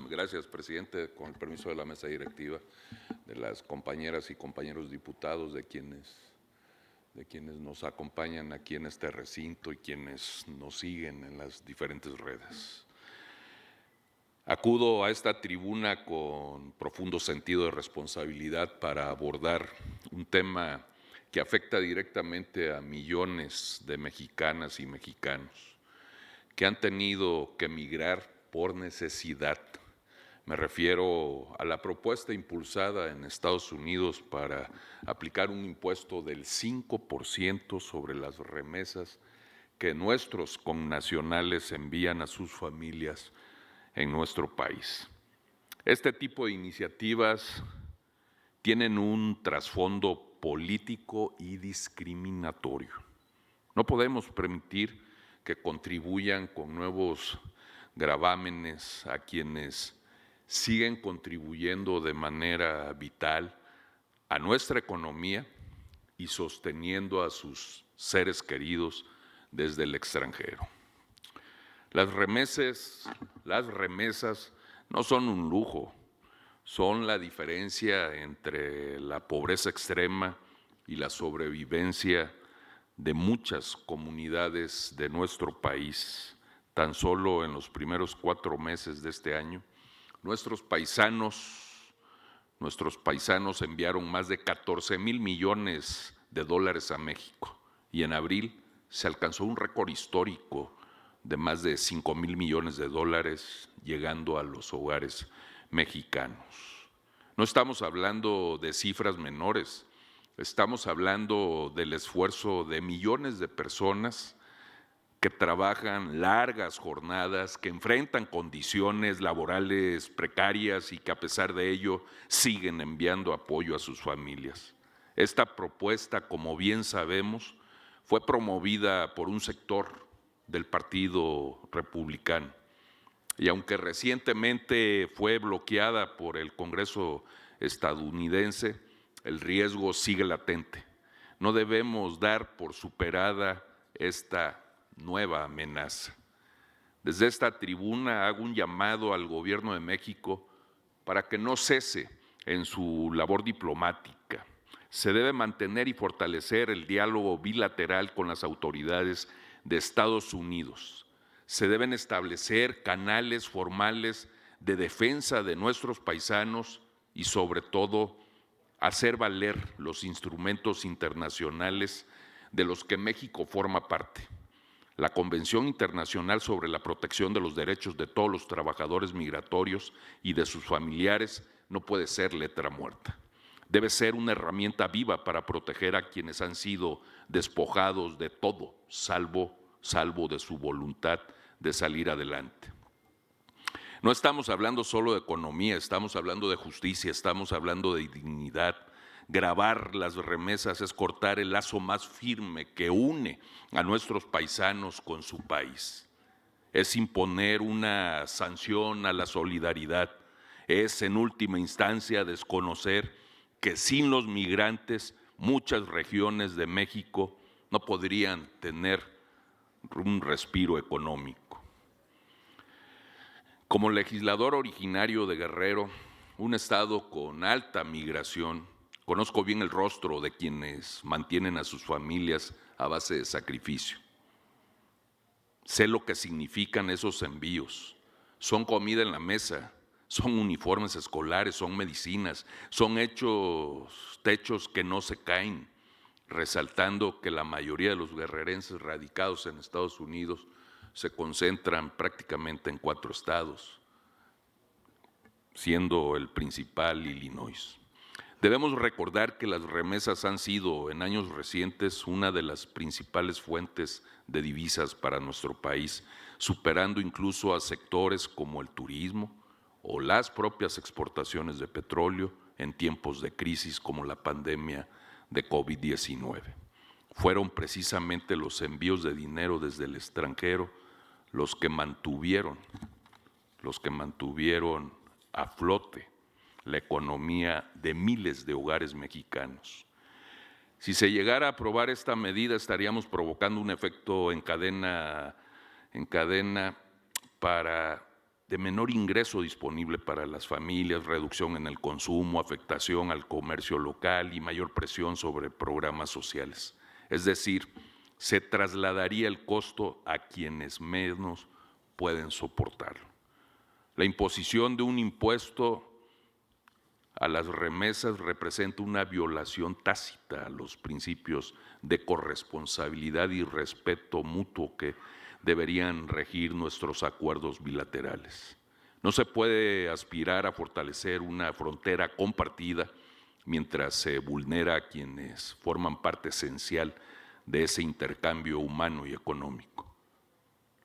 Gracias, presidente. Con el permiso de la mesa directiva, de las compañeras y compañeros diputados, de quienes nos acompañan aquí en este recinto y quienes nos siguen en las diferentes redes. Acudo a esta tribuna con profundo sentido de responsabilidad para abordar un tema que afecta directamente a millones de mexicanas y mexicanos que han tenido que emigrar por necesidad. Me refiero a la propuesta impulsada en Estados Unidos para aplicar un impuesto del 5% sobre las remesas que nuestros connacionales envían a sus familias en nuestro país. Este tipo de iniciativas tienen un trasfondo político y discriminatorio. No podemos permitir que contribuyan con nuevos gravámenes a quienes siguen contribuyendo de manera vital a nuestra economía y sosteniendo a sus seres queridos desde el extranjero. Las remesas no son un lujo, son la diferencia entre la pobreza extrema y la sobrevivencia de muchas comunidades de nuestro país. Tan solo en los primeros 4 meses de este año, nuestros paisanos enviaron más de 14,000 millones de dólares a México y en abril se alcanzó un récord histórico de más de 5,000 millones de dólares llegando a los hogares mexicanos. No estamos hablando de cifras menores, estamos hablando del esfuerzo de millones de personas que trabajan largas jornadas, que enfrentan condiciones laborales precarias y que a pesar de ello siguen enviando apoyo a sus familias. Esta propuesta, como bien sabemos, fue promovida por un sector del Partido Republicano y aunque recientemente fue bloqueada por el Congreso estadounidense, el riesgo sigue latente. No debemos dar por superada esta nueva amenaza. Desde esta tribuna hago un llamado al Gobierno de México para que no cese en su labor diplomática. Se debe mantener y fortalecer el diálogo bilateral con las autoridades de Estados Unidos. Se deben establecer canales formales de defensa de nuestros paisanos y sobre todo hacer valer los instrumentos internacionales de los que México forma parte. La Convención Internacional sobre la Protección de los Derechos de todos los trabajadores migratorios y de sus familiares no puede ser letra muerta. Debe ser una herramienta viva para proteger a quienes han sido despojados de todo, salvo de su voluntad de salir adelante. No estamos hablando solo de economía, estamos hablando de justicia, estamos hablando de dignidad. Gravar las remesas es cortar el lazo más firme que une a nuestros paisanos con su país. Es imponer una sanción a la solidaridad. Es, en última instancia, desconocer que sin los migrantes muchas regiones de México no podrían tener un respiro económico. Como legislador originario de Guerrero, un estado con alta migración, conozco bien el rostro de quienes mantienen a sus familias a base de sacrificio. Sé lo que significan esos envíos. Son comida en la mesa, son uniformes escolares, son medicinas, son techos que no se caen, resaltando que la mayoría de los guerrerenses radicados en Estados Unidos se concentran prácticamente en 4 estados, siendo el principal Illinois. Debemos recordar que las remesas han sido en años recientes una de las principales fuentes de divisas para nuestro país, superando incluso a sectores como el turismo o las propias exportaciones de petróleo en tiempos de crisis como la pandemia de COVID-19. Fueron precisamente los envíos de dinero desde el extranjero los que mantuvieron a flote la economía de miles de hogares mexicanos. Si se llegara a aprobar esta medida, estaríamos provocando un efecto en cadena para de menor ingreso disponible para las familias, reducción en el consumo, afectación al comercio local y mayor presión sobre programas sociales. Es decir, se trasladaría el costo a quienes menos pueden soportarlo. La imposición de un impuesto a las remesas representa una violación tácita a los principios de corresponsabilidad y respeto mutuo que deberían regir nuestros acuerdos bilaterales. No se puede aspirar a fortalecer una frontera compartida mientras se vulnera a quienes forman parte esencial de ese intercambio humano y económico.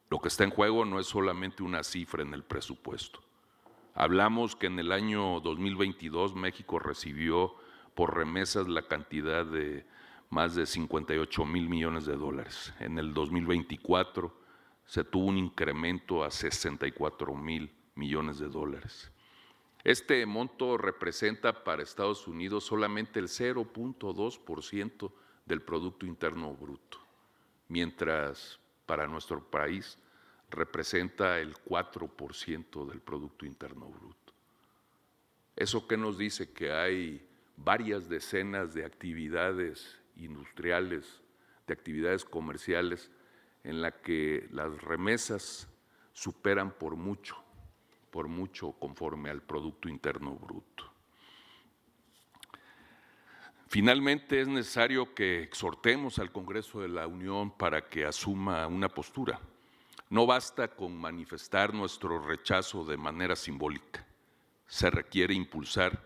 Lo que está en juego no es solamente una cifra en el presupuesto. Hablamos que en el año 2022 México recibió por remesas la cantidad de más de 58,000 millones de dólares. En el 2024 se tuvo un incremento a 64,000 millones de dólares. Este monto representa para Estados Unidos solamente el 0.2% del Producto Interno Bruto, mientras para nuestro país representa el 4% del Producto Interno Bruto. ¿Eso qué nos dice? Que hay varias decenas de actividades industriales, de actividades comerciales, en la que las remesas superan por mucho conforme al Producto Interno Bruto. Finalmente, es necesario que exhortemos al Congreso de la Unión para que asuma una postura. No basta con manifestar nuestro rechazo de manera simbólica. Se requiere impulsar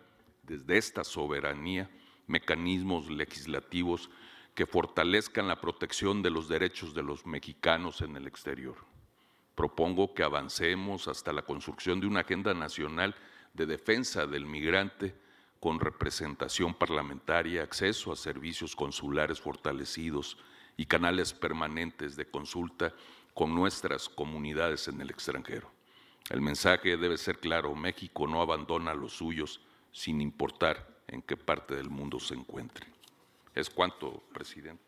desde esta soberanía mecanismos legislativos que fortalezcan la protección de los derechos de los mexicanos en el exterior. Propongo que avancemos hasta la construcción de una agenda nacional de defensa del migrante con representación parlamentaria, acceso a servicios consulares fortalecidos y canales permanentes de consulta con nuestras comunidades en el extranjero. El mensaje debe ser claro: México no abandona a los suyos sin importar en qué parte del mundo se encuentren. Es cuanto, presidente.